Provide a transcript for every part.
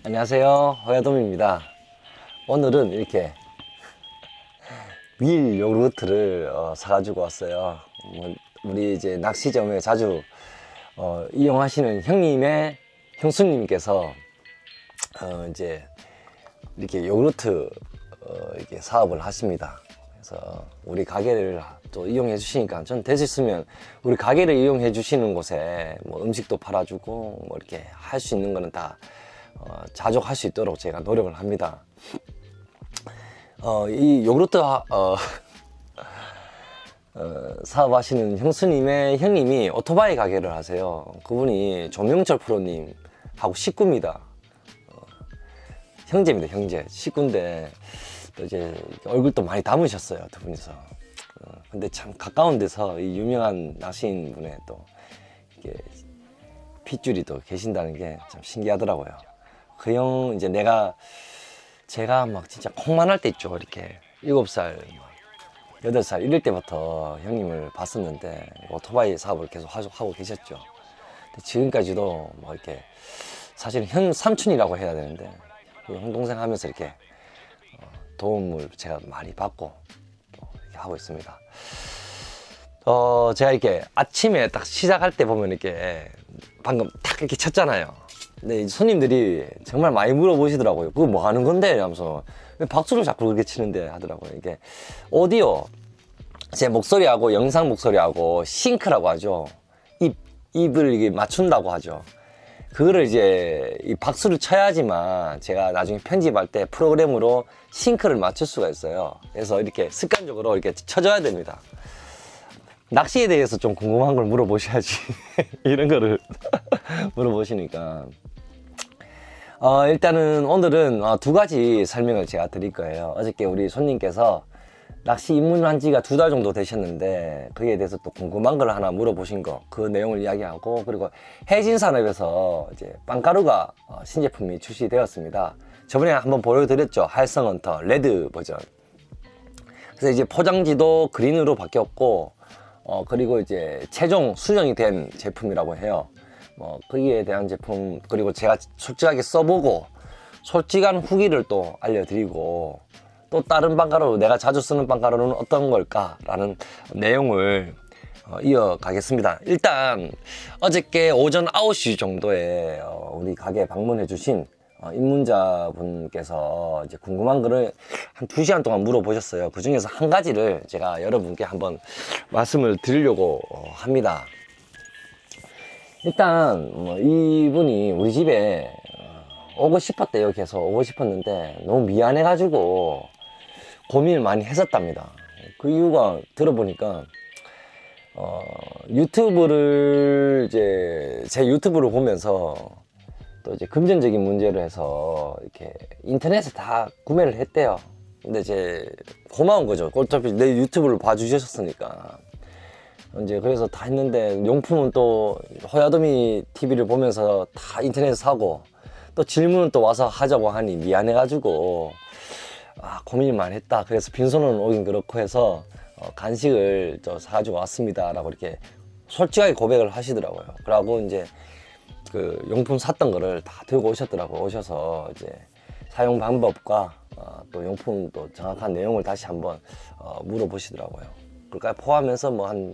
안녕하세요, 허야돔입니다. 오늘은 이렇게 밀 요구르트를 사가지고 왔어요. 우리 이제 낚시점에 자주 이용하시는 형수님께서 이제 이렇게 요구르트 이렇게 사업을 하십니다. 그래서 우리 가게를 또 이용해 주시니까 전 될 수 있으면 우리 가게를 이용해 주시는 곳에 뭐 음식도 팔아주고 뭐 이렇게 할 수 있는 거는 다 자족할 수 있도록 제가 노력을 합니다. 이 요구르트 사업하시는 형수님의 형님이 오토바이 가게를 하세요. 그분이 조명철 프로님하고 식구입니다. 형제입니다, 형제. 식구인데 또 이제 얼굴도 많이 담으셨어요, 두 분이서. 근데 참 가까운 데서 이 유명한 낚시인 분의 또 이게 핏줄이 또 계신다는 게 참 신기하더라고요. 그 형 이제 제가 막 진짜 콩만할 때 있죠. 이렇게 7살, 8살 이럴 때부터 형님을 봤었는데 오토바이 사업을 계속 하고 계셨죠. 근데 지금까지도 뭐 이렇게 사실은 형 삼촌이라고 해야 되는데 형 동생 하면서 이렇게 도움을 제가 많이 받고 또 이렇게 하고 있습니다. 제가 이렇게 아침에 딱 시작할 때 보면 이렇게 방금 탁 이렇게 쳤잖아요. 근데 손님들이 정말 많이 물어보시더라고요. 그거 뭐 하는 건데? 이러면서 박수를 자꾸 그렇게 치는데 하더라고요. 이게 오디오, 제 목소리하고 영상 목소리하고 싱크라고 하죠. 입을 이게 맞춘다고 하죠. 그거를 이제 이 박수를 쳐야지만 제가 나중에 편집할 때 프로그램으로 싱크를 맞출 수가 있어요. 그래서 이렇게 습관적으로 이렇게 쳐줘야 됩니다. 낚시에 대해서 좀 궁금한 걸 물어보셔야지. 이런 거를 물어보시니까. 일단은 오늘은 두 가지 설명을 제가 드릴 거예요. 어저께 우리 손님께서 낚시 입문한 지가 2달 정도 되셨는데 그에 대해서 또 궁금한 걸 하나 물어보신 거, 그 내용을 이야기하고, 그리고 해진산업에서 이제 빵가루가 신제품이 출시되었습니다. 저번에 한번 보여드렸죠. 할성헌터 레드 버전. 그래서 이제 포장지도 그린으로 바뀌었고, 그리고 이제 최종 수정이 된 제품이라고 해요. 거기에 대한 제품, 그리고 제가 솔직하게 써보고 솔직한 후기를 또 알려드리고, 또 다른 빵가루, 내가 자주 쓰는 빵가루는 어떤 걸까? 라는 내용을 이어가겠습니다. 일단 어저께 오전 9시 정도에 우리 가게에 방문해 주신 입문자분께서 이제 궁금한 거를 한 2시간 동안 물어보셨어요. 그 중에서 한 가지를 제가 여러분께 한번 말씀을 드리려고 합니다. 일단 이분이 우리 집에 오고 싶었대요. 계속 오고 싶었는데 너무 미안해가지고 고민을 많이 했었답니다. 그 이유가 들어보니까 유튜브를 이제 제 유튜브를 보면서 또 이제 금전적인 문제로 해서 이렇게 인터넷에 다 구매를 했대요. 근데 이제 고마운 거죠. 어차피 내 유튜브를 봐주셨으니까. 이제 그래서 다 했는데 용품은 또 허야도미 TV를 보면서 다 인터넷에서 사고, 또 질문은 또 와서 하자고 하니 미안해가지고 고민이 많이 했다. 그래서 빈손으로 오긴 그렇고 해서 간식을 사가지고 왔습니다 라고 이렇게 솔직하게 고백을 하시더라고요. 그러고 이제 그 용품 샀던 거를 다 들고 오셨더라고요. 오셔서 이제 사용 방법과 또 용품 또 정확한 내용을 다시 한번 물어보시더라고요. 그러니까 포함해서 뭐 한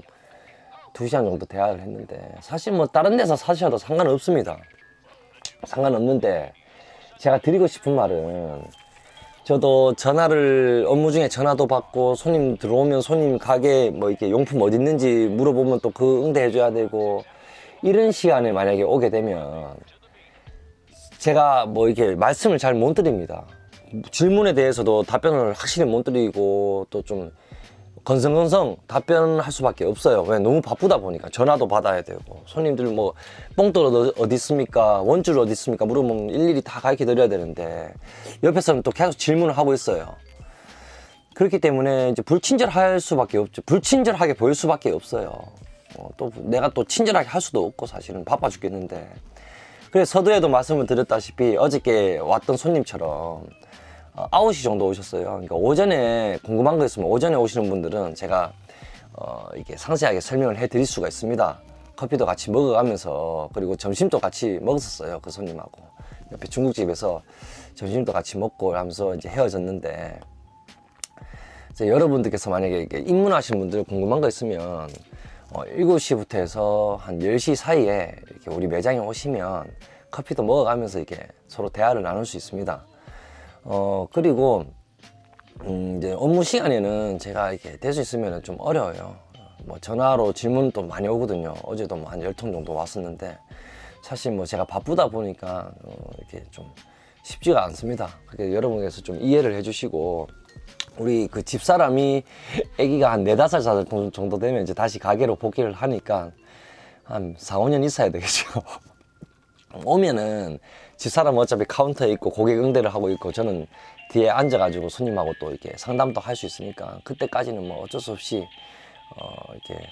2시간 정도 대화를 했는데, 사실 뭐 다른 데서 사셔도 상관없습니다. 상관없는데 제가 드리고 싶은 말은, 저도 업무 중에 전화도 받고 손님 들어오면 손님 가게 뭐 이렇게 용품 어디 있는지 물어보면 또 그 응대해 줘야 되고, 이런 시간에 만약에 오게 되면 제가 뭐 이렇게 말씀을 잘 못 드립니다. 질문에 대해서도 답변을 확실히 못 드리고, 또 좀 건성건성 답변할 수밖에 없어요. 왜? 너무 바쁘다 보니까 전화도 받아야 되고, 손님들 뭐 뽕돌 어디 있습니까, 원줄 어디 있습니까 물으면 일일이 다 가르쳐 드려야 되는데 옆에서는 또 계속 질문을 하고 있어요. 그렇기 때문에 이제 불친절할 수밖에 없죠. 불친절하게 보일 수밖에 없어요. 또 내가 또 친절하게 할 수도 없고, 사실은 바빠 죽겠는데. 그래서 서두에도 말씀을 드렸다시피 어저께 왔던 손님처럼 9시 정도 오셨어요. 그러니까 오전에 궁금한 거 있으면 오전에 오시는 분들은 제가 이게 상세하게 설명을 해 드릴 수가 있습니다. 커피도 같이 먹어가면서, 그리고 점심도 같이 먹었었어요. 그 손님하고 옆에 중국집에서 점심도 같이 먹고 하면서 이제 헤어졌는데, 이제 여러분들께서 만약에 이렇게 입문하신 분들 궁금한 거 있으면 7시부터 해서 한 10시 사이에 이렇게 우리 매장에 오시면 커피도 먹어가면서 이렇게 서로 대화를 나눌 수 있습니다. 그리고 이제 업무 시간에는 제가 이렇게 될 수 있으면 좀 어려워요. 뭐 전화로 질문도 많이 오거든요. 어제도 뭐 한 10통 정도 왔었는데, 사실 뭐 제가 바쁘다 보니까 이렇게 좀 쉽지가 않습니다. 그래서 여러분께서 좀 이해를 해주시고, 우리 그 집사람이 아기가 한 4, 5살 정도 되면 이제 다시 가게로 복귀를 하니까 한 4, 5년 있어야 되겠죠. 오면은 집사람은 어차피 카운터에 있고 고객 응대를 하고 있고, 저는 뒤에 앉아가지고 손님하고 또 이렇게 상담도 할 수 있으니까, 그때까지는 뭐 어쩔 수 없이 이렇게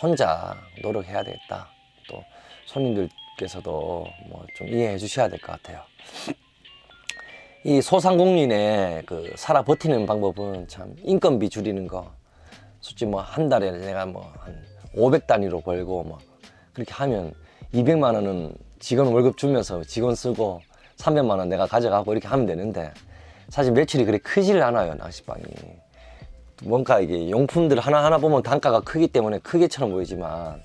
혼자 노력해야 되겠다. 또 손님들께서도 뭐 좀 이해해 주셔야 될 것 같아요. 이 소상공인의 그 살아 버티는 방법은 참 인건비 줄이는 거. 솔직히 뭐 한 달에 내가 뭐 한 500 단위로 벌고 뭐 그렇게 하면 200만 원은 직원 월급 주면서 직원 쓰고 300만 원 내가 가져가고 이렇게 하면 되는데, 사실 매출이 그렇게 크지를 않아요, 낚시방이. 뭔가 이게 용품들 하나하나 보면 단가가 크기 때문에 크게처럼 보이지만,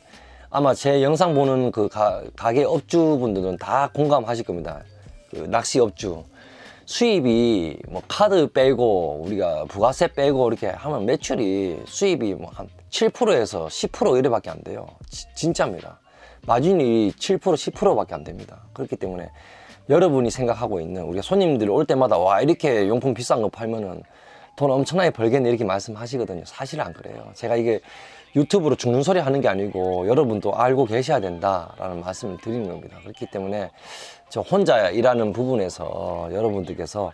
아마 제 영상 보는 그 가게 업주분들은 다 공감하실 겁니다. 그 낚시 업주. 수입이 뭐 카드 빼고 우리가 부가세 빼고 이렇게 하면 매출이 수입이 뭐 한 7%에서 10% 이래밖에 안 돼요. 진짜입니다. 마진이 7%, 10%밖에 안 됩니다. 그렇기 때문에 여러분이 생각하고 있는, 우리가 손님들 올 때마다 와 이렇게 용품 비싼 거 팔면은 돈 엄청나게 벌겠네 이렇게 말씀하시거든요. 사실 안 그래요. 제가 이게 유튜브로 죽는 소리 하는 게 아니고 여러분도 알고 계셔야 된다라는 말씀을 드리는 겁니다. 그렇기 때문에 저 혼자 일하는 부분에서 여러분들께서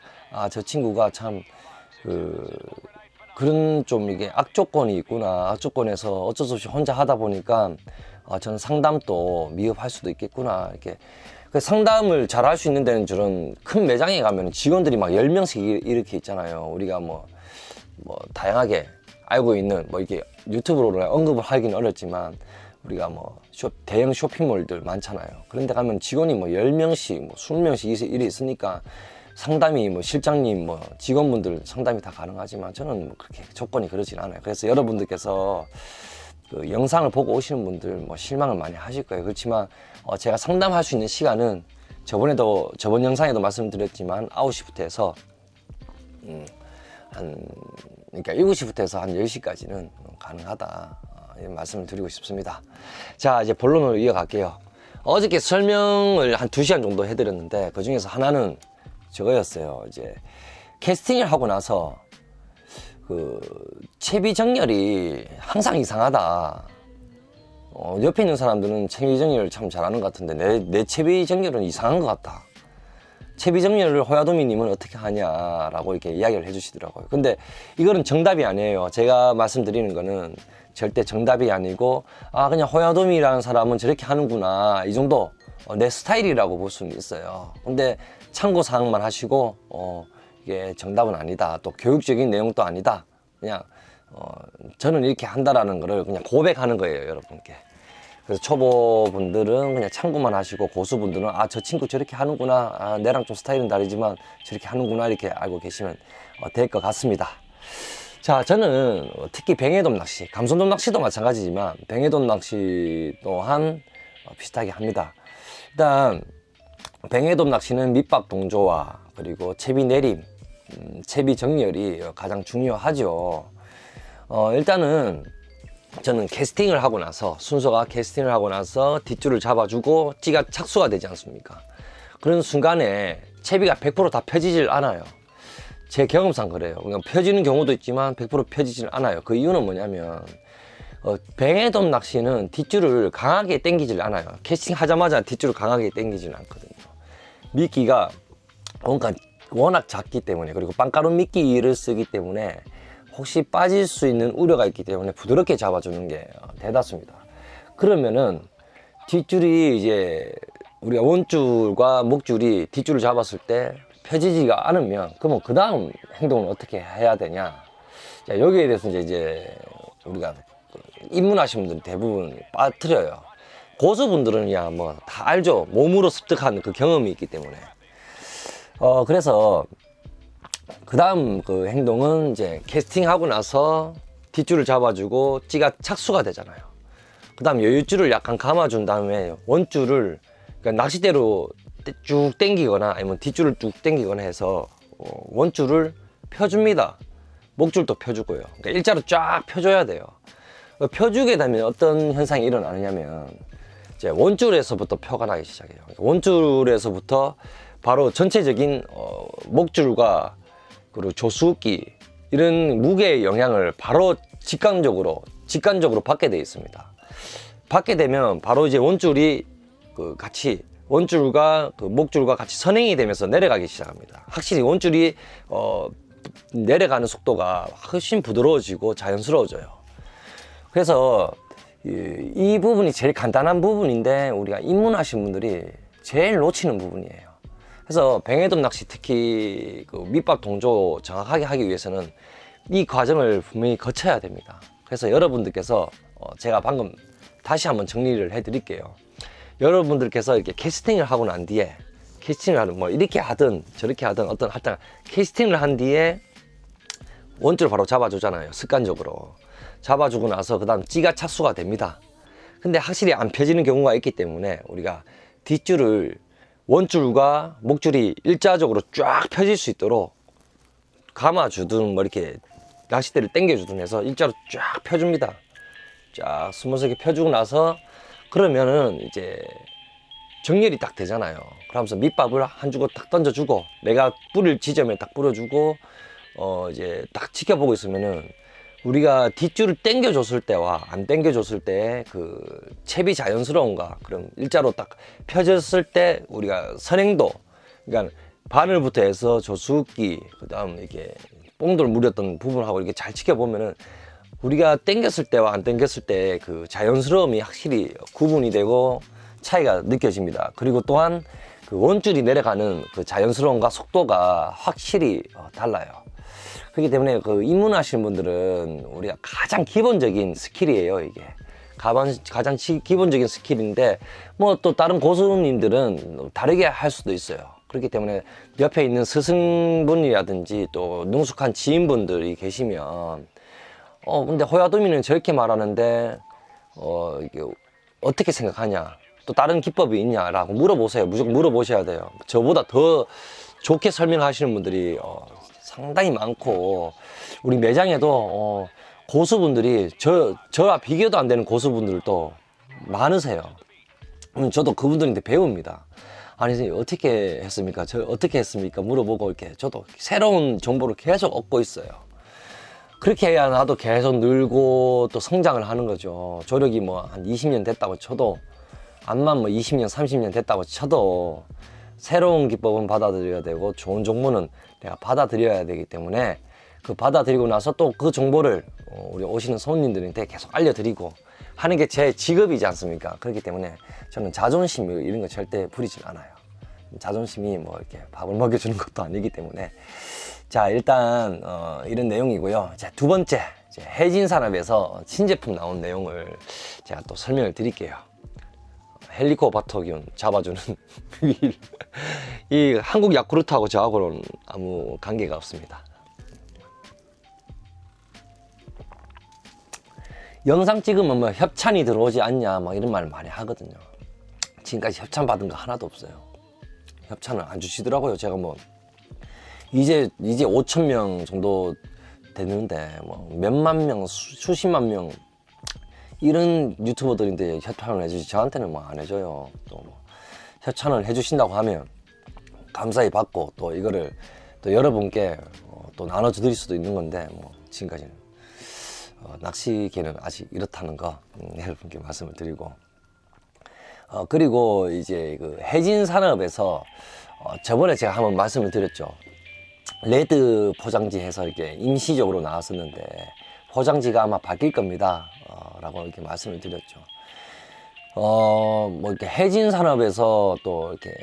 저 친구가 참 그런 좀 이게 악조건이 있구나, 악조건에서 어쩔 수 없이 혼자 하다 보니까 저는 상담도 미흡할 수도 있겠구나, 이렇게. 그 상담을 잘 할 수 있는 데는 저런 큰 매장에 가면 직원들이 막 10명씩 이렇게 있잖아요. 우리가 뭐 다양하게 알고 있는, 뭐 이렇게 유튜브로 언급을 하기는 어렵지만, 우리가 뭐 대형 쇼핑몰들 많잖아요. 그런 데 가면 직원이 뭐 10명씩, 뭐 20명씩 이래 있으니까 상담이 뭐 실장님, 뭐 직원분들 상담이 다 가능하지만, 저는 뭐 그렇게 조건이 그러진 않아요. 그래서 여러분들께서 그 영상을 보고 오시는 분들 뭐 실망을 많이 하실 거예요. 그렇지만 제가 상담할 수 있는 시간은 저번 영상에도 말씀드렸지만 9시부터 해서 그러니까 7시부터 해서 한 10시까지는 가능하다, 이런 말씀을 드리고 싶습니다. 자, 이제 본론으로 이어갈게요. 어저께 설명을 한 2시간 정도 해드렸는데, 그 중에서 하나는 저거였어요. 이제 캐스팅을 하고 나서 그 채비 정렬이 항상 이상하다. 옆에 있는 사람들은 채비 정렬을 참 잘하는 것 같은데 내 채비 정렬은 이상한 것 같다. 채비 정렬을 호야도미님은 어떻게 하냐라고 이렇게 이야기를 해주시더라고요. 근데 이거는 정답이 아니에요. 제가 말씀드리는 거는 절대 정답이 아니고, 그냥 호야도미라는 사람은 저렇게 하는구나, 이 정도 내 스타일이라고 볼 수는 있어요. 근데 참고 사항만 하시고 이게 정답은 아니다, 또 교육적인 내용도 아니다, 그냥 저는 이렇게 한다라는 거를 그냥 고백하는 거예요, 여러분께. 그래서 초보분들은 그냥 참고만 하시고, 고수분들은 저 친구 저렇게 하는구나, 내랑 좀 스타일은 다르지만 저렇게 하는구나, 이렇게 알고 계시면 될 것 같습니다. 자, 저는 특히 뱅에돔 낚시, 감손돔 낚시도 마찬가지지만 뱅에돔 낚시 또한 비슷하게 합니다. 일단 뱅에돔 낚시는 밑밥 동조와 그리고 채비 내림, 채비 정렬이 가장 중요하죠. 일단은 저는 캐스팅을 하고 나서, 순서가 캐스팅을 하고 나서 뒷줄을 잡아주고 찌가 착수가 되지 않습니까? 그런 순간에 채비가 100% 다 펴지질 않아요. 제 경험상 그래요. 그냥 펴지는 경우도 있지만 100% 펴지질 않아요. 그 이유는 뭐냐면 뱅에돔 낚시는 뒷줄을 강하게 당기질 않아요. 캐스팅 하자마자 뒷줄을 강하게 당기지는 않거든요. 미끼가 워낙 작기 때문에, 그리고 빵가루 미끼를 쓰기 때문에 혹시 빠질 수 있는 우려가 있기 때문에 부드럽게 잡아주는 게 대다수입니다. 그러면은 뒷줄이 이제 우리가 원줄과 목줄이 뒷줄을 잡았을 때 펴지지가 않으면, 그러면 그 다음 행동을 어떻게 해야 되냐. 자, 여기에 대해서 이제 우리가 입문하신 분들 대부분 빠뜨려요. 고수분들은 야 뭐 다 알죠. 몸으로 습득한 그 경험이 있기 때문에. 그래서 그 다음 그 행동은 이제 캐스팅하고 나서 뒷줄을 잡아주고 찌가 착수가 되잖아요. 그 다음 여유줄을 약간 감아준 다음에 원줄을 그러니까 낚싯대로 쭉 당기거나 아니면 뒷줄을 쭉 당기거나 해서 원줄을 펴줍니다. 목줄도 펴주고요. 그러니까 일자로 쫙 펴줘야 돼요. 펴주게 되면 어떤 현상이 일어나느냐면 이제 원줄에서부터 펴가 나기 시작해요. 원줄에서부터 바로 전체적인 목줄과 그리고 조수기 이런 무게의 영향을 바로 직관적으로 받게 되어 있습니다. 받게 되면 바로 이제 원줄이 그 같이 원줄과 그 목줄과 같이 선행이 되면서 내려가기 시작합니다. 확실히 원줄이 내려가는 속도가 훨씬 부드러워지고 자연스러워져요. 그래서 이 부분이 제일 간단한 부분인데 우리가 입문하신 분들이 제일 놓치는 부분이에요. 그래서 뱅에돔 낚시 특히 그 밑밥 동조 정확하게 하기 위해서는 이 과정을 분명히 거쳐야 됩니다. 그래서 여러분들께서 제가 방금 다시 한번 정리를 해드릴게요. 여러분들께서 이렇게 캐스팅을 하고 난 뒤에 캐스팅을 하는 뭐 이렇게 하든 저렇게 하든 어떤 할때 캐스팅을 한 뒤에 원줄을 바로 잡아주잖아요. 습관적으로 잡아주고 나서 그 다음 찌가 착수가 됩니다. 근데 확실히 안 펴지는 경우가 있기 때문에 우리가 뒷줄을 원줄과 목줄이 일자적으로 쫙 펴질 수 있도록 감아주든 뭐 이렇게 낚싯대를 당겨주든 해서 일자로 쫙 펴줍니다. 쫙 스무스하게 펴주고 나서 그러면은 이제 정렬이 딱 되잖아요. 그러면서 밑밥을 한 주고 딱 던져주고 내가 뿌릴 지점에 딱 뿌려주고 이제 딱 지켜보고 있으면은 우리가 뒷줄을 당겨줬을 때와 안 당겨줬을 때의 그 채비 자연스러움과 그럼 일자로 딱 펴졌을 때 우리가 선행도 그러니까 바늘부터 해서 조수기 그 다음 이게 뽕돌 무렸던 부분하고 이렇게 잘 지켜보면은 우리가 당겼을 때와 안 당겼을 때의 그 자연스러움이 확실히 구분이 되고 차이가 느껴집니다. 그리고 또한 그 원줄이 내려가는 그 자연스러움과 속도가 확실히 달라요. 그렇기 때문에 그 입문하시는 분들은 우리가 가장 기본적인 스킬이에요. 이게 가장 기본적인 스킬인데 뭐 또 다른 고수님들은 다르게 할 수도 있어요. 그렇기 때문에 옆에 있는 스승분이라든지 또 능숙한 지인분들이 계시면 근데 호야도미는 저렇게 말하는데 이게 어떻게 생각하냐, 또 다른 기법이 있냐라고 물어보세요. 무조건 물어보셔야 돼요. 저보다 더 좋게 설명하시는 분들이 상당히 많고 우리 매장에도 고수분들이 저와 비교도 안 되는 고수분들도 많으세요. 저도 그분들한테 배웁니다. 아니 선생님 어떻게 했습니까? 저 어떻게 했습니까? 물어보고 이렇게 저도 새로운 정보를 계속 얻고 있어요. 그렇게 해야 나도 계속 늘고 또 성장을 하는 거죠. 조력이 뭐 한 20년 됐다고 쳐도 암만 뭐 20년 30년 됐다고 쳐도 새로운 기법은 받아들여야 되고 좋은 정보는 내가 받아들여야 되기 때문에 그 받아들이고 나서 또 그 정보를 우리 오시는 손님들한테 계속 알려드리고 하는 게 제 직업이지 않습니까? 그렇기 때문에 저는 자존심 이런 거 절대 부리진 않아요. 자존심이 뭐 이렇게 밥을 먹여주는 것도 아니기 때문에. 자, 일단 이런 내용이고요. 자, 두 번째 해진산업에서 신제품 나온 내용을 제가 또 설명을 드릴게요. 헬리코박터균 잡아주는 이 한국 야쿠르트하고 저하고는 아무 관계가 없습니다. 영상 찍으면 뭐 협찬이 들어오지 않냐 막 이런 말 많이 하거든요. 지금까지 협찬 받은 거 하나도 없어요. 협찬을 안 주시더라고요. 제가 뭐 이제 5,000명 정도 됐는데 뭐 몇만 명, 수십만 명 이런 유튜버들인데 협찬을 해주지 저한테는 뭐 안 해줘요. 또 뭐 협찬을 해주신다고 하면 감사히 받고 또 이거를 또 여러분께 또 나눠드릴 수도 있는 건데 뭐 지금까지는 낚시계는 아직 이렇다는 거 여러분께 말씀을 드리고 그리고 이제 그 해진 산업에서 저번에 제가 한번 말씀을 드렸죠. 레드 포장지 해서 이렇게 임시적으로 나왔었는데 포장지가 아마 바뀔 겁니다. 라고 이렇게 말씀을 드렸죠. 뭐 이렇게 해진 산업에서 또 이렇게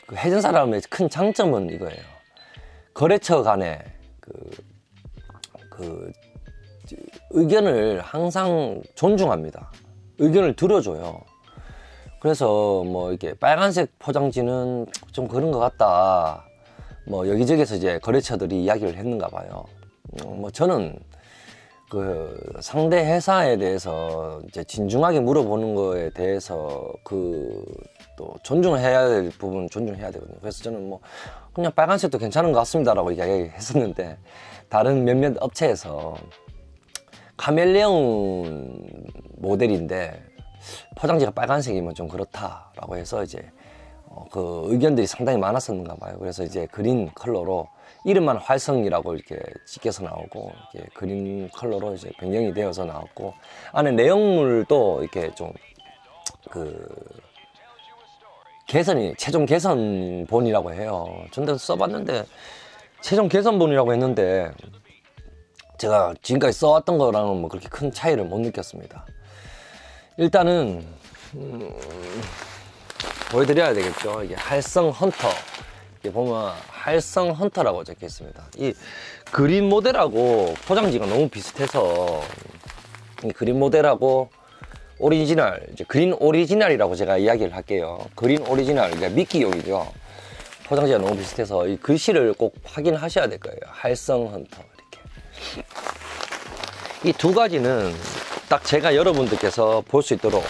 그 해진 산업의 큰 장점은 이거예요. 거래처 간에 그 의견을 항상 존중합니다. 의견을 들어줘요. 그래서 뭐 이렇게 빨간색 포장지는 좀 그런 것 같다. 뭐 여기저기서 이제 거래처들이 이야기를 했는가 봐요. 뭐 저는 그 상대 회사에 대해서 이제 진중하게 물어보는 거에 대해서 그 또 존중해야 될 부분 존중해야 되거든요. 그래서 저는 뭐 그냥 빨간색도 괜찮은 것 같습니다라고 이야기했었는데 다른 몇몇 업체에서 카멜레온 모델인데 포장지가 빨간색이면 좀 그렇다라고 해서 이제 그 의견들이 상당히 많았었는가 봐요. 그래서 이제 그린 컬러로 이름만 활성이라고 이렇게 찍혀서 나오고 이렇게 그린 컬러로 이제 변경이 되어서 나왔고 안에 내용물도 이렇게 좀 그 개선이 최종 개선본이라고 해요. 전도 써봤는데 최종 개선본이라고 했는데 제가 지금까지 써왔던 거랑은 뭐 그렇게 큰 차이를 못 느꼈습니다. 일단은 보여드려야 되겠죠. 이게 활성 헌터. 이게 보면 활성 헌터라고 적혀 있습니다. 이 그린 모델하고 포장지가 너무 비슷해서 이 그린 모델하고 오리지널, 이제 그린 오리지널이라고 제가 이야기를 할게요. 그린 오리지널, 그러니까 미끼용이죠. 포장지가 너무 비슷해서 이 글씨를 꼭 확인하셔야 될 거예요. 활성 헌터 이렇게. 이 두 가지는 딱 제가 여러분들께서 볼 수 있도록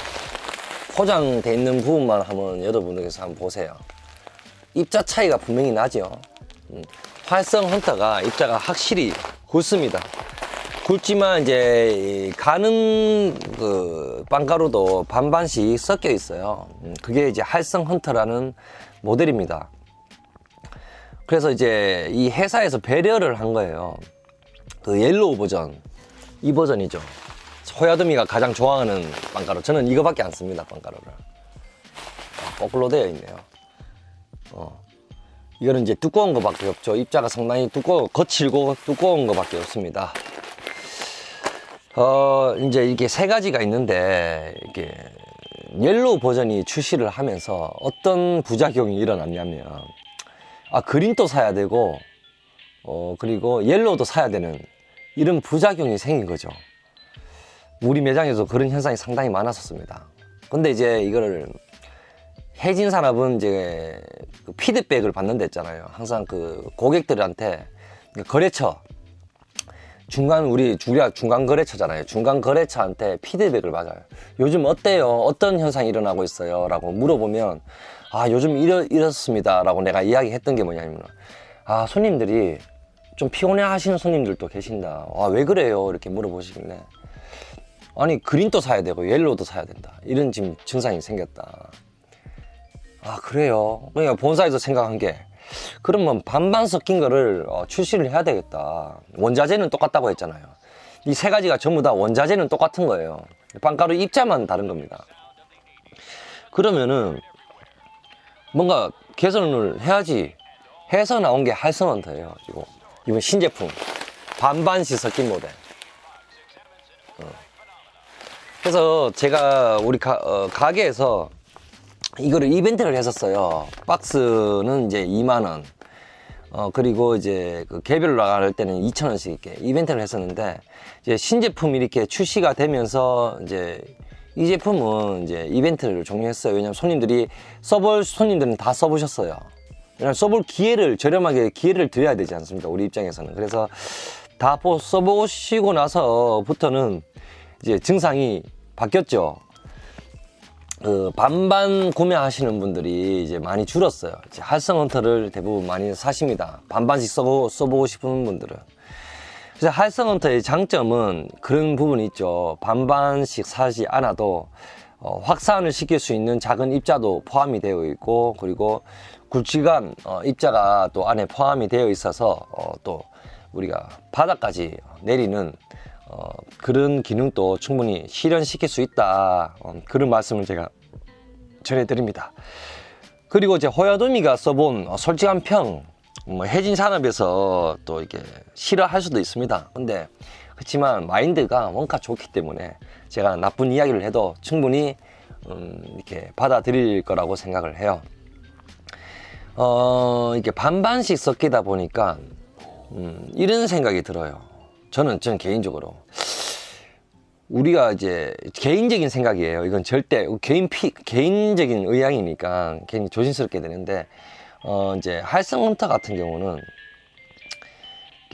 포장돼 있는 부분만 한번 여러분들께서 한번 보세요. 입자 차이가 분명히 나죠. 활성 헌터가 입자가 확실히 굵습니다. 굵지만 이제 가는 그 빵가루도 반반씩 섞여 있어요. 그게 이제 활성 헌터라는 모델입니다. 그래서 이제 이 회사에서 배려를 한 거예요. 그 옐로우 버전, 이 버전이죠. 호야두미가 가장 좋아하는 빵가루. 저는 이거밖에 안 씁니다, 빵가루를. 거꾸로 되어 있네요. 이거는 이제 두꺼운 거밖에 없죠. 입자가 상당히 거칠고 두꺼운 거밖에 없습니다. 이제 이게 세 가지가 있는데, 이게 옐로우 버전이 출시를 하면서 어떤 부작용이 일어났냐면, 그린도 사야 되고, 그리고 옐로우도 사야 되는 이런 부작용이 생긴 거죠. 우리 매장에서 그런 현상이 상당히 많았었습니다. 근데 이제 이거를 해진 산업은 이제 그 피드백을 받는다 했잖아요. 항상 그 고객들한테 거래처 우리가 중간 거래처잖아요. 중간 거래처한테 피드백을 받아요. 요즘 어때요? 어떤 현상이 일어나고 있어요? 라고 물어보면 요즘 이렇습니다 라고 내가 이야기했던 게 뭐냐면 손님들이 좀 피곤해 하시는 손님들도 계신다. 왜 그래요? 이렇게 물어보시길래 아니 그린도 사야 되고 옐로우도 사야 된다. 이런 지금 증상이 생겼다. 그래요? 그러니까 본사에서 생각한 게 그러면 반반 섞인 거를 출시를 해야 되겠다. 원자재는 똑같다고 했잖아요. 이 세 가지가 전부 다 원자재는 똑같은 거예요. 빵가루 입자만 다른 겁니다. 그러면은 뭔가 개선을 해야지 해서 나온 게 활성헌터예요. 이건 신제품 반반씩 섞인 모델. 그래서 제가 우리 가게에서 이거를 이벤트를 했었어요. 박스는 이제 2만원. 그리고 이제 그 개별로 나갈 때는 2,000원씩 이렇게 이벤트를 했었는데, 이제 신제품이 이렇게 출시가 되면서 이제 이 제품은 이제 이벤트를 종료했어요. 왜냐면 써볼 손님들은 다 써보셨어요. 왜냐면 써볼 저렴하게 기회를 드려야 되지 않습니까? 우리 입장에서는. 그래서 다 써보시고 나서부터는 이제 증상이 바뀌었죠. 반반 구매하시는 분들이 이제 많이 줄었어요. 이제 활성헌터를 대부분 많이 사십니다. 반반씩 써보고 싶은 분들은. 그래서 활성헌터의 장점은 그런 부분이 있죠. 반반씩 사지 않아도 확산을 시킬 수 있는 작은 입자도 포함이 되어 있고, 그리고 굵직한 입자가 또 안에 포함이 되어 있어서 또 우리가 바닥까지 내리는 그런 기능도 충분히 실현시킬 수 있다. 그런 말씀을 제가 전해드립니다. 그리고 이제 호야두미가 써본 솔직한 평, 해진 산업에서 또 이렇게 싫어할 수도 있습니다. 근데 그렇지만 마인드가 원가 좋기 때문에 제가 나쁜 이야기를 해도 충분히 이렇게 받아들일 거라고 생각을 해요. 이렇게 반반씩 섞이다 보니까 이런 생각이 들어요. 저는 개인적으로 우리가 이제 개인적인 생각이에요. 이건 절대 개인적인 의향이니까 괜히 조심스럽게 되는데, 이제 활성헌터 같은 경우는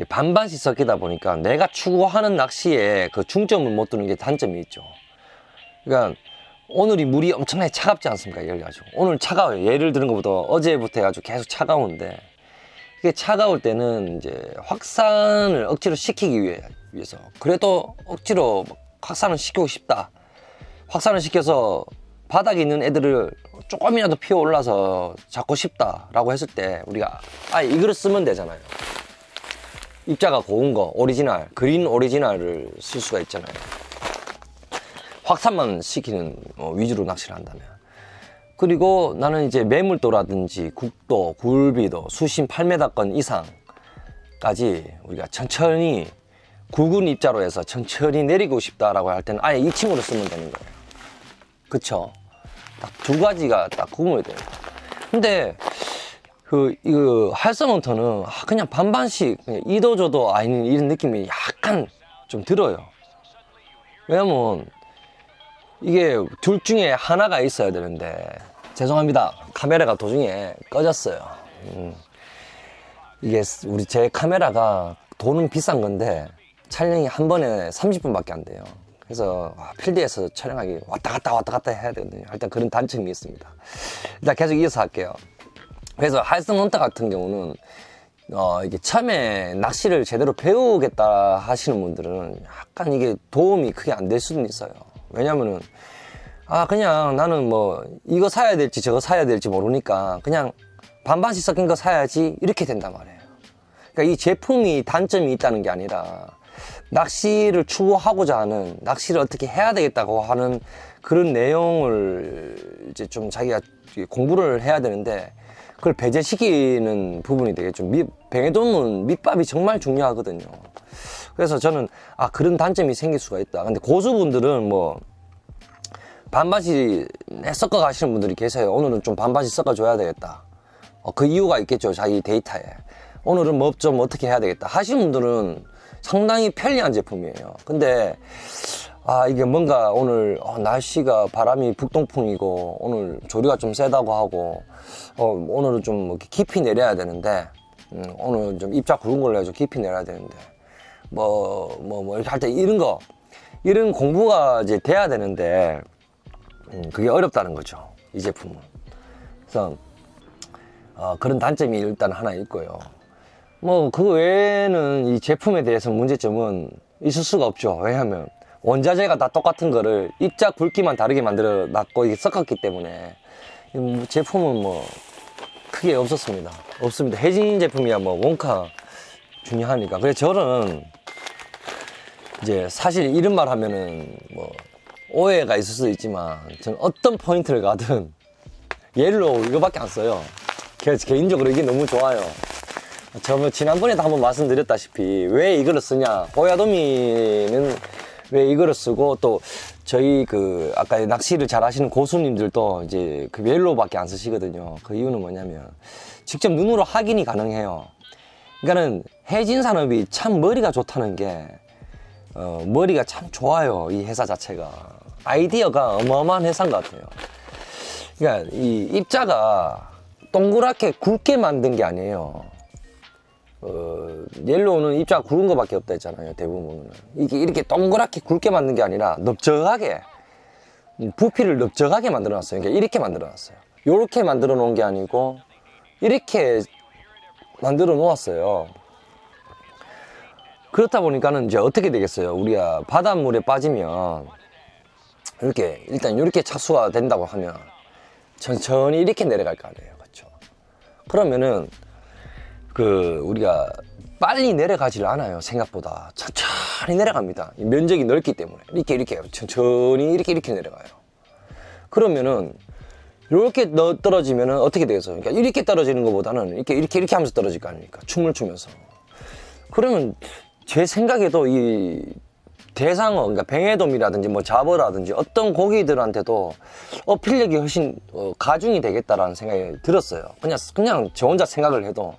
반반씩 섞이다 보니까 내가 추구하는 낚시에 그 중점을 못 두는 게 단점이 있죠. 그러니까 오늘이 물이 엄청나게 차갑지 않습니까? 예를 가지고 오늘 차가워요. 예를 드는 것보다 어제부터 해가지고 계속 차가운데, 이게 차가울 때는 이제 확산을 억지로 시키기 위해서 그래도 억지로 확산을 시키고 싶다. 확산을 시켜서 바닥에 있는 애들을 조금이라도 피어 올라서 잡고 싶다라고 했을 때 우리가 이거를 쓰면 되잖아요. 입자가 고운 거, 오리지널, 그린 오리지널을 쓸 수가 있잖아요. 확산만 시키는 위주로 낚시를 한다면. 그리고 나는 이제 매물도라든지 국도, 굴비도 수심 8m권 이상까지 우리가 천천히 굵은 입자로 해서 천천히 내리고 싶다라고 할 때는 아예 이 친구를 쓰면 되는 거예요. 그쵸? 딱 두 가지가 딱 구분이 돼요. 근데 이거 활성헌터는 그냥 반반씩 그냥 이도저도 아닌 이런 느낌이 약간 좀 들어요. 왜냐면 이게 둘 중에 하나가 있어야 되는데, 죄송합니다. 카메라가 도중에 꺼졌어요. 이게 제 카메라가 돈은 비싼 건데 촬영이 한 번에 30분밖에 안 돼요. 그래서 필드에서 촬영하기 왔다 갔다 해야 되거든요. 일단 그런 단점이 있습니다. 일단 계속 이어서 할게요. 그래서 활성헌터 같은 경우는 이게 처음에 낚시를 제대로 배우겠다 하시는 분들은 약간 이게 도움이 크게 안 될 수는 있어요. 왜냐면은 그냥 나는 뭐 이거 사야 될지 저거 사야 될지 모르니까 그냥 반반씩 섞인 거 사야지 이렇게 된단 말이에요. 그러니까 이 제품이 단점이 있다는 게 아니라 낚시를 추구하고자 하는, 낚시를 어떻게 해야 되겠다고 하는 그런 내용을 이제 좀 자기가 공부를 해야 되는데, 그걸 배제시키는 부분이 되겠죠. 뱅에돔은 밑밥이 정말 중요하거든요. 그래서 저는 그런 단점이 생길 수가 있다. 근데 고수분들은 뭐 반반씩 섞어 가시는 분들이 계세요. 오늘은 좀 반반씩 섞어 줘야 되겠다. 그 이유가 있겠죠. 자기 데이터에. 오늘은 뭐 좀 어떻게 해야 되겠다 하시는 분들은 상당히 편리한 제품이에요. 근데 이게 뭔가 오늘 날씨가 바람이 북동풍이고 오늘 조류가 좀 세다고 하고 오늘은 좀 깊이 내려야 되는데 오늘 좀 입자 굵은 걸로 해서 깊이 내려야 되는데 이렇게 할 때 이런 공부가 이제 돼야 되는데 그게 어렵다는 거죠, 이 제품은. 그래서 그런 단점이 일단 하나 있고요. 그 외에는 이 제품에 대해서 문제점은 있을 수가 없죠. 왜냐하면 원자재가 다 똑같은 거를 입자 굵기만 다르게 만들어 놨고 이게 섞었기 때문에 제품은 크게 없습니다. 해진 제품이야 원가 중요하니까. 그래서 저는 이제 사실 이런 말 하면은 오해가 있을 수도 있지만 저는 어떤 포인트를 가든 옐로우 이거밖에 안 써요. 그래서 개인적으로 이게 너무 좋아요. 저 지난번에도 한번 말씀드렸다시피 왜 이거를 쓰냐, 호야도미는 왜 이거를 쓰고, 또 저희 아까 낚시를 잘 하시는 고수님들도 이제 그 옐로우밖에 안 쓰시거든요. 그 이유는 뭐냐면 직접 눈으로 확인이 가능해요. 그러니까는 해진 산업이 참 머리가 좋다는 게 머리가 참 좋아요. 이 회사 자체가 아이디어가 어마어마한 회사인 것 같아요. 그러니까 이 입자가 동그랗게 굵게 만든 게 아니에요. 옐로우는 입자가 굵은 거밖에 없다 했잖아요. 대부분은 이게 이렇게 동그랗게 굵게 만든 게 아니라 넓적하게, 부피를 넓적하게 만들어 놨어요. 그러니까 이렇게 만들어 놨어요. 이렇게 만들어 놓은 게 아니고 이렇게 만들어 놓았어요. 그렇다 보니까는 이제 어떻게 되겠어요? 우리가 바닷물에 빠지면 일단 이렇게 착수가 된다고 하면 천천히 이렇게 내려갈 거 아니에요. 그렇죠? 그러면은 우리가 빨리 내려가질 않아요. 생각보다 천천히 내려갑니다. 면적이 넓기 때문에 이렇게 천천히 이렇게 내려가요. 그러면은 이렇게 떨어지면은 어떻게 되겠어요? 그러니까 이렇게 떨어지는 것보다는 이렇게 하면서 떨어질 거 아닙니까? 춤을 추면서. 그러면 제 생각에도 이 대상어, 그러니까 뱅에돔이라든지 잡어라든지 어떤 고기들한테도 어필력이 훨씬 가중이 되겠다라는 생각이 들었어요. 그냥 저 혼자 생각을 해도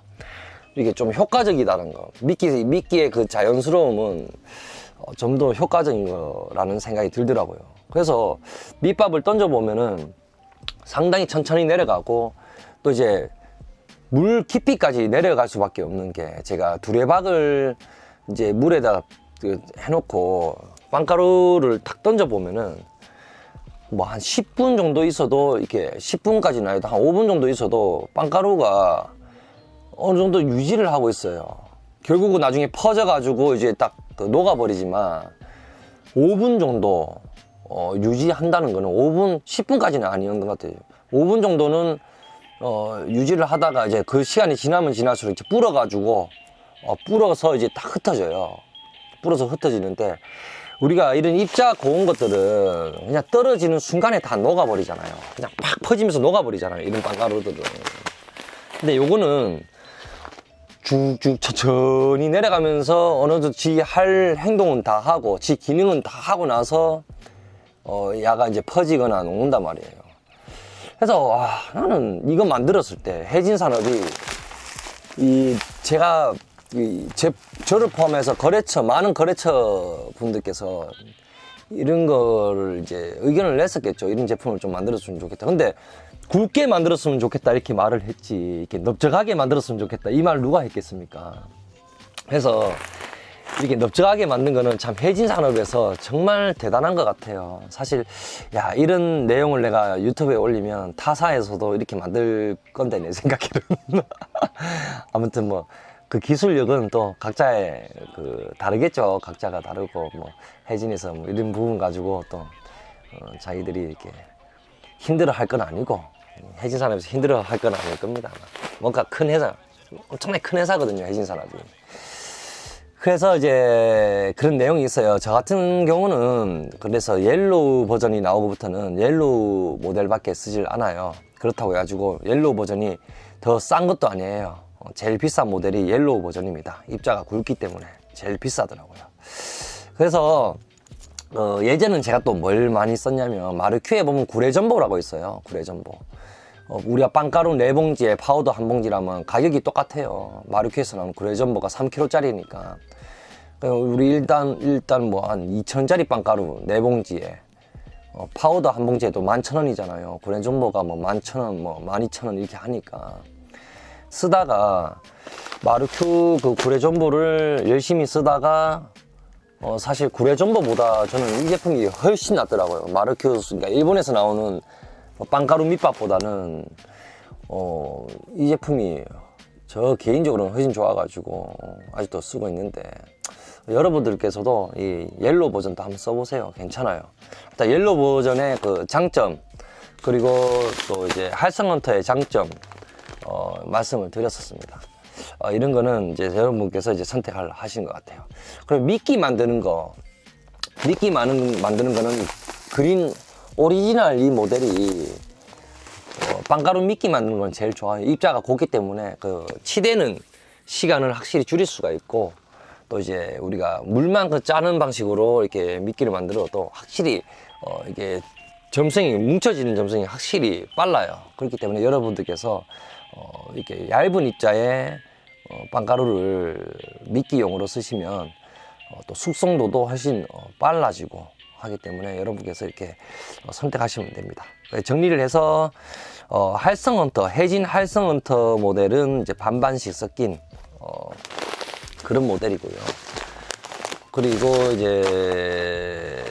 이게 좀 효과적이다는 거. 미끼의 그 자연스러움은 좀 더 효과적인 거라는 생각이 들더라고요. 그래서 밑밥을 던져보면은 상당히 천천히 내려가고 또 이제 물 깊이까지 내려갈 수밖에 없는 게 제가 두레박을 이제 물에다 해놓고 빵가루를 탁 던져보면은 뭐 한 10분 정도 있어도 이렇게 10분까지는 아니도 한 5분 정도 있어도 빵가루가 어느 정도 유지를 하고 있어요. 결국은 나중에 퍼져가지고 이제 딱 녹아버리지만 5분 정도 유지한다는 거는 5분, 10분까지는 아니었던 것 같아요. 5분 정도는 유지를 하다가 이제 그 시간이 지나면 지날수록 이제 불어가지고 불어서 이제 딱 흩어져요. 불어서 흩어지는데 우리가 이런 입자 고운 것들은 그냥 떨어지는 순간에 다 녹아버리잖아요. 그냥 팍 퍼지면서 녹아버리잖아요. 이런 빵가루들은. 근데 요거는 쭉쭉 천천히 내려가면서 어느 정도 지 할 행동은 다 하고 지 기능은 다 하고 나서 야가 이제 퍼지거나 녹는단 말이에요. 그래서 나는 이거 만들었을 때 해진산업이 제가 저를 포함해서 많은 거래처 분들께서 이런 거를 이제 의견을 냈었겠죠. 이런 제품을 좀 만들었으면 좋겠다. 근데 굵게 만들었으면 좋겠다 이렇게 말을 했지, 이렇게 넓적하게 만들었으면 좋겠다 이 말 누가 했겠습니까? 그래서 이렇게 넓적하게 만든 거는 참 해진산업에서 정말 대단한 것 같아요. 사실 이런 내용을 내가 유튜브에 올리면 타사에서도 이렇게 만들 건데 내 생각에는 아무튼 뭐 그 기술력은 또 각자의 다르겠죠. 각자가 다르고 뭐 해진에서 뭐 이런 부분 가지고 또 자기들이 이렇게 힘들어 할 건 아니고 해진산업에서 힘들어 할 건 아닐 겁니다. 뭔가 큰 회사, 엄청나게 큰 회사거든요, 해진산업이. 그래서 이제 그런 내용이 있어요. 저 같은 경우는 그래서 옐로우 버전이 나오고부터는 옐로우 모델밖에 쓰질 않아요. 그렇다고 해가지고 옐로우 버전이 더 싼 것도 아니에요. 제일 비싼 모델이 옐로우 버전입니다. 입자가 굵기 때문에 제일 비싸더라고요. 그래서 예전은 제가 또 뭘 많이 썼냐면 마르큐에 보면 구레전보라고 있어요. 구레전보. 우리가 빵가루 4봉지에 파우더 1봉지라면 가격이 똑같아요. 마르큐에서 나오는 구레전보가 3kg짜리니까. 우리 일단 뭐 한 2,000원짜리 빵가루 4봉지에 파우더 1봉지에도 11,000원이잖아요. 구레전보가 뭐 11,000원, 뭐 12,000원 이렇게 하니까. 쓰다가 마르큐 그 구레전보를 열심히 쓰다가 사실 구레전보보다 저는 이 제품이 훨씬 낫더라고요. 마르큐, 그러니까 일본에서 나오는 빵가루 밑밥보다는 이 제품이 저 개인적으로는 훨씬 좋아가지고 아직도 쓰고 있는데, 여러분들께서도 이 옐로우 버전도 한번 써보세요. 괜찮아요. 일단 옐로우 버전의 그 장점, 그리고 또 이제 할성헌터의 장점 말씀을 드렸었습니다. 이런 거는 이제 여러분께서 이제 선택을 하신 것 같아요. 그럼 미끼 만드는 거는 그린 오리지널 이 모델이 빵가루 미끼 만드는 건 제일 좋아요. 입자가 곱기 때문에 그 치대는 시간을 확실히 줄일 수가 있고, 또 이제 우리가 물만 짜는 방식으로 이렇게 미끼를 만들어도 확실히 이게 뭉쳐지는 점성이 확실히 빨라요. 그렇기 때문에 여러분들께서 이렇게 얇은 입자에 빵가루를 미끼용으로 쓰시면 또 숙성도도 훨씬 빨라지고 하기 때문에 여러분께서 이렇게 선택하시면 됩니다. 정리를 해서 해진 할성헌터 모델은 이제 반반씩 섞인 그런 모델이고요. 그리고 이제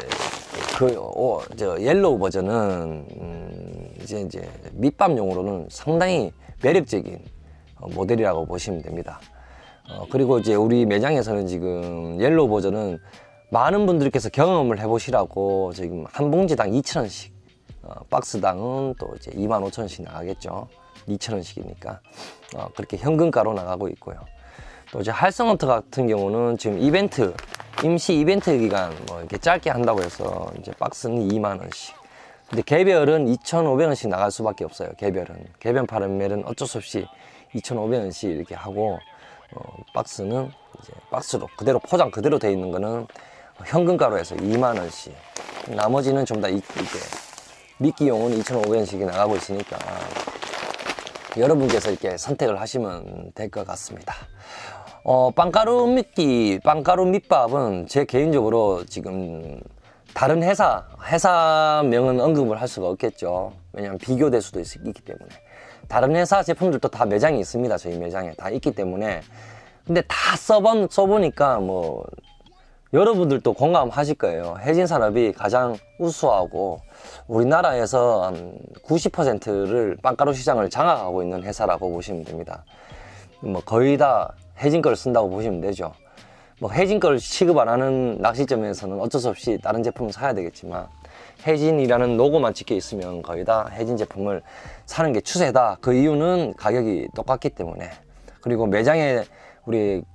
옐로우 버전은 이제 밑밥용으로는 상당히 매력적인 모델이라고 보시면 됩니다. 그리고 이제 우리 매장에서는 지금 옐로우 버전은 많은 분들께서 경험을 해보시라고 지금 한 봉지당 2,000원씩, 박스당은 또 이제 25,000원씩 나가겠죠. 2,000원씩이니까 그렇게 현금가로 나가고 있고요. 또 이제 할성헌터 같은 경우는 지금 임시 이벤트 기간 뭐 이렇게 짧게 한다고 해서 이제 박스는 2만원씩. 근데 개별은 2,500원씩 나갈 수밖에 없어요. 개별 판매는 어쩔 수 없이 2,500원씩 이렇게 하고, 박스는 이제 박스로 그대로 포장 그대로 돼 있는 거는 현금가로 해서 2만원씩. 나머지는 좀 다 이게 미끼용은 2,500원씩이 나가고 있으니까 여러분께서 이렇게 선택을 하시면 될 것 같습니다. 빵가루 미끼, 빵가루 밑밥은 제 개인적으로 지금 다른 회사명은 언급을 할 수가 없겠죠. 왜냐하면 비교될 수도 있기 때문에. 다른 회사 제품들도 다 매장이 있습니다. 저희 매장에 다 있기 때문에. 근데 다 써보니까 뭐 여러분들도 공감하실 거예요. 해진산업이 가장 우수하고 우리나라에서 한 90%를 빵가루 시장을 장악하고 있는 회사라고 보시면 됩니다. 뭐 거의 다 해진 걸 쓴다고 보시면 되죠. 뭐 해진 걸 취급 안 하는 낚시점에서는 어쩔 수 없이 다른 제품을 사야 되겠지만 해진이라는 로고만 찍혀 있으면 거의 다 해진 제품을 사는 게 추세다. 그 이유는 가격이 똑같기 때문에. 그리고 매장에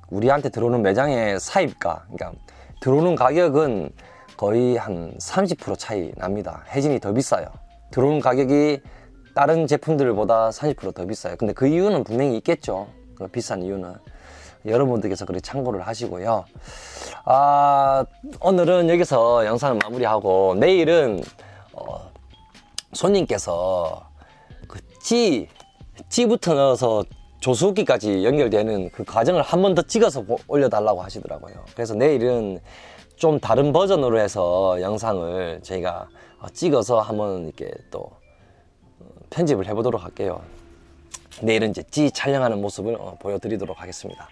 우리한테 들어오는 매장의 사입가, 그러니까 들어오는 가격은 거의 한 30% 차이 납니다. 해진이 더 비싸요. 들어오는 가격이 다른 제품들보다 30% 더 비싸요. 근데 그 이유는 분명히 있겠죠. 그 비싼 이유는. 여러분들께서 그렇게 참고를 하시고요. 오늘은 여기서 영상을 마무리하고 내일은 손님께서 그 찌부터 넣어서 조수기까지 연결되는 그 과정을 한 번 더 찍어서 올려달라고 하시더라고요. 그래서 내일은 좀 다른 버전으로 해서 영상을 저희가 찍어서 한번 이렇게 또 편집을 해보도록 할게요. 내일은 이제 찌 촬영하는 모습을 보여드리도록 하겠습니다.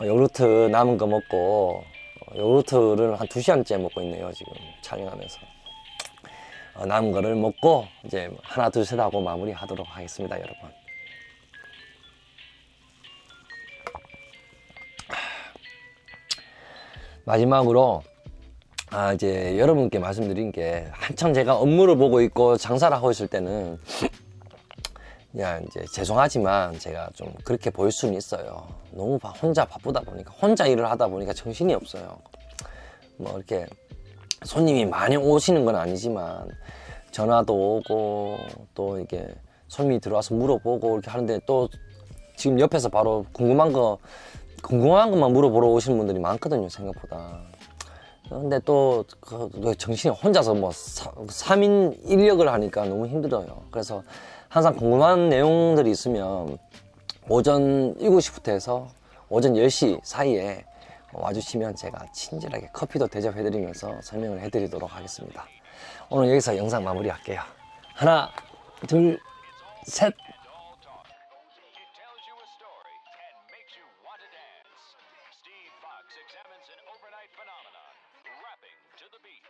요구르트 남은 거 먹고 요구르트를 한 2시간째 먹고 있네요. 지금 촬영하면서 남은 거를 먹고 이제 하나 둘 셋 하고 마무리 하도록 하겠습니다. 여러분, 마지막으로 이제 여러분께 말씀드린 게 한창 제가 업무를 보고 있고 장사를 하고 있을 때는 그냥 이제 죄송하지만 제가 좀 그렇게 보일 수는 있어요. 너무 혼자 바쁘다 보니까, 혼자 일을 하다 보니까 정신이 없어요. 뭐 이렇게 손님이 많이 오시는 건 아니지만 전화도 오고 또 이렇게 손님이 들어와서 물어보고 이렇게 하는데 또 지금 옆에서 바로 궁금한 것만 물어보러 오시는 분들이 많거든요, 생각보다. 근데 또 정신이 혼자서 뭐 3인 인력을 하니까 너무 힘들어요. 그래서 항상 궁금한 내용들이 있으면 오전 7시부터 해서 오전 10시 사이에 와주시면 제가 친절하게 커피도 대접해드리면서 설명을 해드리도록 하겠습니다. 오늘 여기서 영상 마무리할게요. 하나, 둘, 셋. Steve Fox examines an overnight phenomenon, rapping to the beat.